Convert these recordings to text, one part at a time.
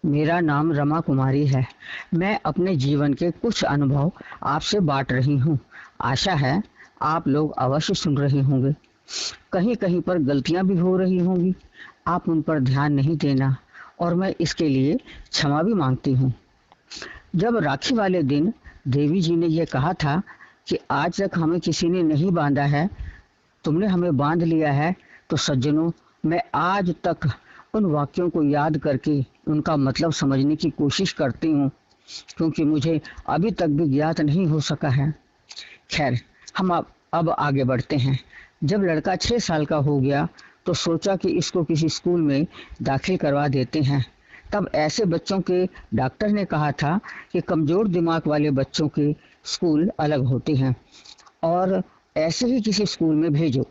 मेरा नाम रमा कुमारी है। मैं अपने जीवन के कुछ अनुभव आपसे बांट रही हूँ। आशा है आप लोग अवश्य सुन रहे होंगे। कहीं कहीं पर गलतियां भी हो रही होंगी, आप उन पर ध्यान नहीं देना और मैं इसके लिए क्षमा भी मांगती हूँ। जब राखी वाले दिन देवी जी ने यह कहा था कि आज तक हमें किसी ने नहीं बांधा है, तुमने हमें बांध लिया है, तो सज्जनों, मैं आज तक उन वाक्यों को याद करके उनका मतलब समझने की कोशिश करती हूँ, क्योंकि मुझे अभी तक भी ज्ञात नहीं हो सका है। खैर, हम अब आगे बढ़ते हैं। जब लड़का 6 साल का हो गया तो सोचा कि इसको किसी स्कूल में दाखिल करवा देते हैं। तब ऐसे बच्चों के डॉक्टर ने कहा था कि कमजोर दिमाग वाले बच्चों के स्कूल अलग होते हैं और ऐसे ही किसी स्कूल में भेजो।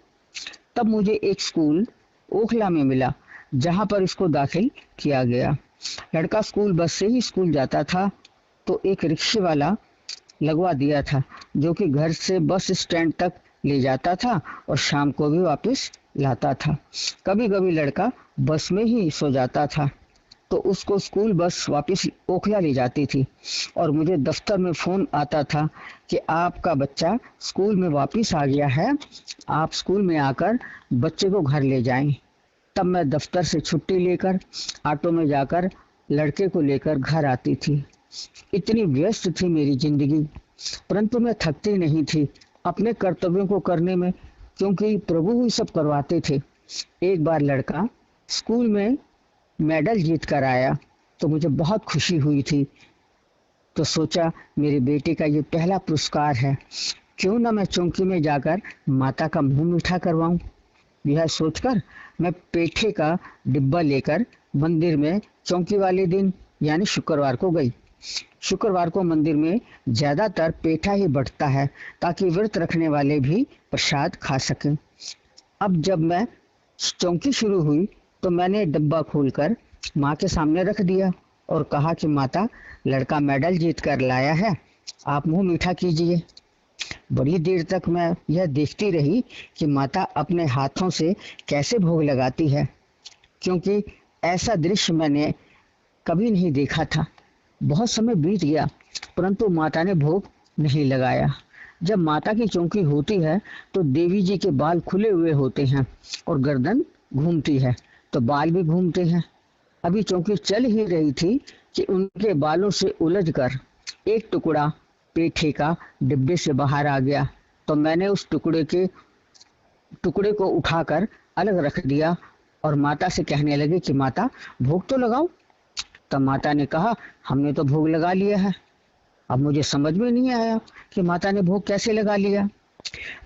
तब मुझे एक स्कूल ओखला में मिला, जहां पर इसको दाखिल किया गया। लड़का स्कूल बस से ही स्कूल जाता था, तो एक रिक्शे वाला लगवा दिया था, जो कि घर से बस स्टैंड तक ले जाता था और शाम को भी वापस लाता था। कभी कभी लड़का बस में ही सो जाता था, तो उसको स्कूल बस वापस ओखला ले जाती थी और मुझे दफ्तर में फोन आता था कि आपका बच्चा स्कूल में वापस आ गया है, आप स्कूल में आकर बच्चे को घर ले जाएं। तब मैं दफ्तर से छुट्टी लेकर ऑटो में जाकर लड़के को लेकर घर आती थी। इतनी व्यस्त थी मेरी जिंदगी, परंतु मैं थकती नहीं थी अपने कर्तव्यों को करने में, क्योंकि प्रभु ही सब करवाते थे। एक बार लड़का स्कूल में मेडल जीत कर आया तो मुझे बहुत खुशी हुई थी। तो सोचा मेरे बेटे का ये पहला पुरस्कार है, क्यों ना मैं चौकी में जाकर माता का मुंह मीठा करवाऊं। यह सोचकर मैं पेठे का डिब्बा लेकर मंदिर में चौकी वाले दिन यानी शुक्रवार को गई। शुक्रवार को मंदिर में ज्यादातर पेठा ही बढ़ता है, ताकि व्रत रखने वाले भी प्रसाद खा सकें। अब जब मैं चौकी शुरू हुई तो मैंने डब्बा खोलकर माँ के सामने रख दिया और कहा कि माता, लड़का मेडल जीत कर लाया है, आप मुंह मीठा कीजिए। बड़ी देर तक मैं यह देखती रही कि माता अपने हाथों से कैसे भोग लगाती है, क्योंकि ऐसा दृश्य मैंने कभी नहीं देखा था। बहुत समय बीत गया, परंतु माता ने भोग नहीं लगाया। जब माता की चौकी होती है तो देवी जी के बाल खुले हुए होते हैं और गर्दन घूमती है, तो बाल भी घूमते हैं। अभी चौकी चल ही रही थी कि उनके बालों से उलझकर एक टुकड़ा पेठे का डिब्बे से बाहर आ गया। तो मैंने उस टुकड़े को उठाकर अलग रख दिया और माता से कहने लगे कि माता, भोग तो लगाओ। तब माता ने कहा, हमने तो भोग लगा लिया है। अब मुझे समझ में नहीं आया कि माता ने भोग कैसे लगा लिया।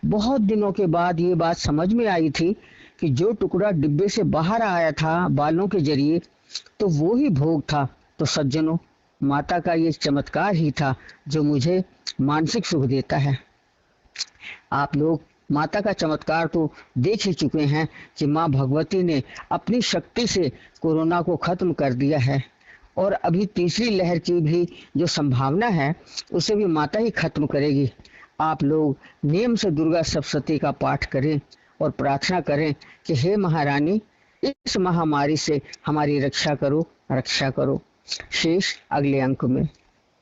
बहुत दिनों के बाद ये बात समझ में आई थी कि जो टुकड़ा डिब्बे से बाहर आया था बालों के जरिए, तो वो ही भोग था। तो सज्जनों, माता का ये चमत्कार ही था जो मुझे मानसिक सुख देता है। आप लोग माता का चमत्कार तो देख ही चुके हैं कि माँ भगवती ने अपनी शक्ति से कोरोना को खत्म कर दिया है, और अभी तीसरी लहर की भी जो संभावना है उसे भी माता ही खत्म करेगी। आप लोग नियम से दुर्गा सप्तशती का पाठ करें और प्रार्थना करें कि हे महारानी, इस महामारी से हमारी रक्षा करो, रक्षा करो। शेष अगले अंक में।